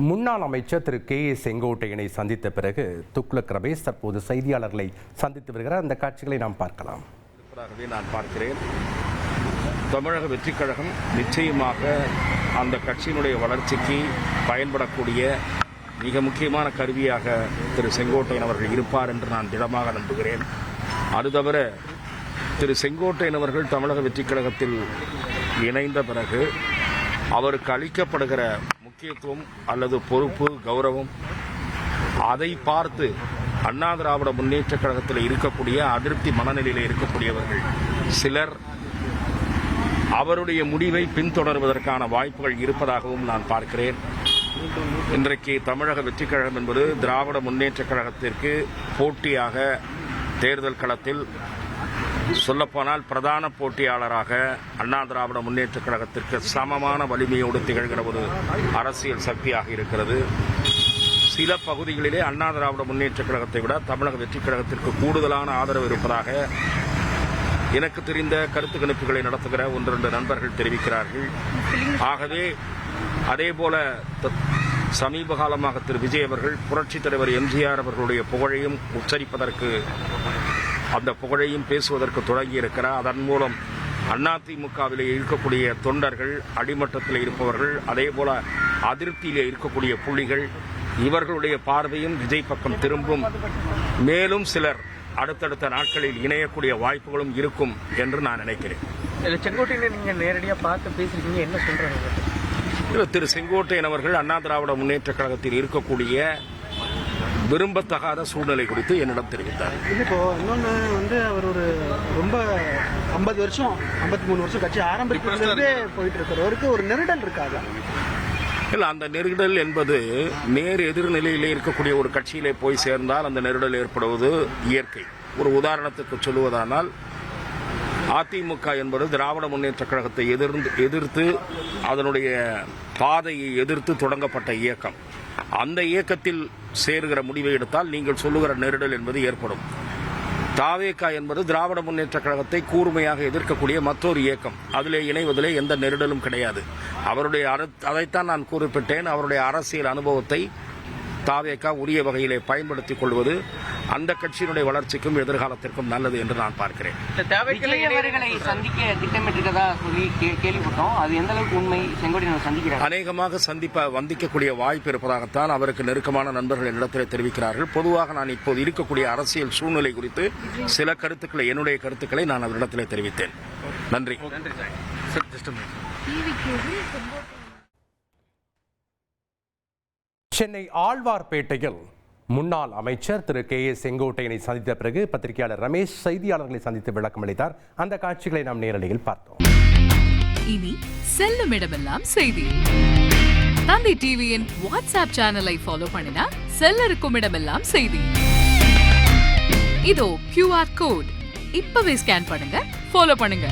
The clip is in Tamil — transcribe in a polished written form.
முன்னாள் அமைச்சர் திரு கே.ஏ. செங்கோட்டையனை சந்தித்த பிறகு துக்ளக் ரமேஷ் தற்போது செய்தியாளர்களை சந்தித்து வருகிறார். அந்த காட்சிகளை நாம் பார்க்கலாம். நான் பார்க்கிறேன், தமிழக வெற்றிக் கழகம் நிச்சயமாக அந்த கட்சியினுடைய வளர்ச்சிக்கு பயன்படக்கூடிய மிக முக்கியமான கருவியாக திரு செங்கோட்டையன் அவர்கள் இருப்பார் என்று நான் திடமாக நம்புகிறேன். அது தவிர திரு செங்கோட்டையன் அவர்கள் தமிழக வெற்றிக் கழகத்தில் இணைந்த பிறகு அவருக்கு அளிக்கப்படுகிற முக்கியத்துவம் அல்லது பொறுப்பு, கௌரவம், அதை பார்த்து அண்ணா திராவிட முன்னேற்றக் கழகத்தில் இருக்கக்கூடிய அதிருப்தி மனநிலையில் இருக்கக்கூடியவர்கள் சிலர் அவருடைய முடிவை பின்தொடர்வதற்கான வாய்ப்புகள் இருப்பதாகவும் நான் பார்க்கிறேன். இன்றைக்கு தமிழக வெற்றிக் கழகம் என்பது திராவிட முன்னேற்றக் கழகத்திற்கு போட்டியாக தேர்தல் களத்தில் சொல்லப்போனால் பிரதான போட்டியாளராக அண்ணா திராவிட முன்னேற்றக் கழகத்திற்கு சமமான வலிமையோடு திகழ்கிற ஒரு அரசியல் சக்தியாக இருக்கிறது. சில பகுதிகளிலே அண்ணா திராவிட முன்னேற்றக் கழகத்தை விட தமிழக வெற்றிக் கழகத்திற்கு கூடுதலான ஆதரவு இருப்பதாக எனக்கு தெரிந்த கருத்து கணிப்புகளை நடத்துகிற 1-2 நண்பர்கள் தெரிவிக்கிறார்கள். ஆகவே அதேபோல சமீப காலமாக திரு விஜய் அவர்கள் புரட்சித் தலைவர் எம்ஜிஆர் அவர்களுடைய புகழையும் உச்சரிப்பதற்கு, அந்த புகழையும் பேசுவதற்கு தொடங்கியிருக்கிறார். அதன் மூலம் அதிமுகவிலே இருக்கக்கூடிய தொண்டர்கள், அடிமட்டத்தில் இருப்பவர்கள், அதேபோல அதிருப்தியிலே இருக்கக்கூடிய புள்ளிகள், இவர்களுடைய பார்வையும் விஜய் பக்கம் திரும்பும். மேலும் சிலர் அடுத்தடுத்த நாட்களில் இணையக்கூடிய வாய்ப்புகளும் இருக்கும் என்று நான் நினைக்கிறேன். செங்கோட்டையனை நீங்க நேரடியாக பார்த்து பேசிருக்கீங்க, என்ன சொல்றாங்க? திரு செங்கோட்டையன் அவர்கள் அண்ணா திராவிட முன்னேற்றக் கழகத்தில் இருக்கக்கூடிய விரும்பத்தகாத சூழ்நிலை குறித்து என்னிடம் தெரிவித்தார். இப்போ இன்னொன்று அவர் ஒரு ரொம்ப 50 வருஷம் 53 வருஷம் கட்சி ஆரம்பிக்கிறதுலேருந்தே போயிட்டு இருக்கிறவருக்கு ஒரு நெருடல் இருக்காது. இல்லை, அந்த நெருடல் என்பது நேர் எதிர்நிலையிலே இருக்கக்கூடிய ஒரு கட்சியிலே போய் சேர்ந்தால் அந்த நெருடல் ஏற்படுவது இயற்கை. ஒரு உதாரணத்துக்கு சொல்லுவதானால், அதிமுக என்பது திராவிட முன்னேற்றக் கழகத்தை எதிர்த்து அதனுடைய பாதையை எதிர்த்து தொடங்கப்பட்ட இயக்கம். அந்த இயக்கத்தில் சேர்கிற முடிவை எடுத்தால் நீங்கள் சொல்லுகிற நெருடல் என்பது ஏற்படும். தாவேகா என்பது திராவிட முன்னேற்றக் கழகத்தை கூர்மையாக எதிர்க்கக்கூடிய மற்றொரு இயக்கம். அதிலே இணைவதிலே எந்த நெருடலும் கிடையாது. அதைத்தான் நான் குறிப்பிட்டேன். அவருடைய அரசியல் அனுபவத்தை தாவேகா உரிய வகையிலே பயன்படுத்திக் கொள்வது அந்த கட்சியினுடைய வளர்ச்சிக்கும் எதிர்காலத்திற்கும் நல்லது என்று நான் பார்க்கிறேன். சந்திக்க திட்டமிட்டிருக்கதா சொல்லி கேள்விப்பட்டோம். அது எந்த அளவுக்கு உண்மை? செங்கோட்டையன் சந்திக்கிறார், அநேகமாக வந்திக்கக்கூடிய வாய்ப்பு இருப்பதாகத்தான் அவருக்கு நெருக்கமான நண்பர்கள் என்னிடத்தில் தெரிவிக்கிறார்கள். பொதுவாக நான் இப்போது இருக்கக்கூடிய அரசியல் சூழ்நிலை குறித்து சில கருத்துக்களை, என்னுடைய கருத்துக்களை நான் அவரிடத்தில் தெரிவித்தேன். நன்றி. சென்னை ஆழ்வார்பேட்டையில் முன்னாள் அமைச்சர் திரு கே.ஏ. செங்கோட்டையனை சந்தித்த பிறகு பத்திரிகையாளர் ரமேஷ் செய்தியாளர்களை சந்தித்து விளக்கம் அளித்தார். அந்த காட்சிகளை நாம் நேரடியில் பார்த்தோம். இனி செல்லும் இடமெல்லாம் செய்தி. தந்தை டிவியின் வாட்ஸ்அப் சேனலை ஃபாலோ பண்ணினா செல்லருக்கும் இடமெல்லாம் செய்தி. இதோ QR கோட், இப்பவே ஸ்கேன் பண்ணுங்க, ஃபாலோ பண்ணுங்க.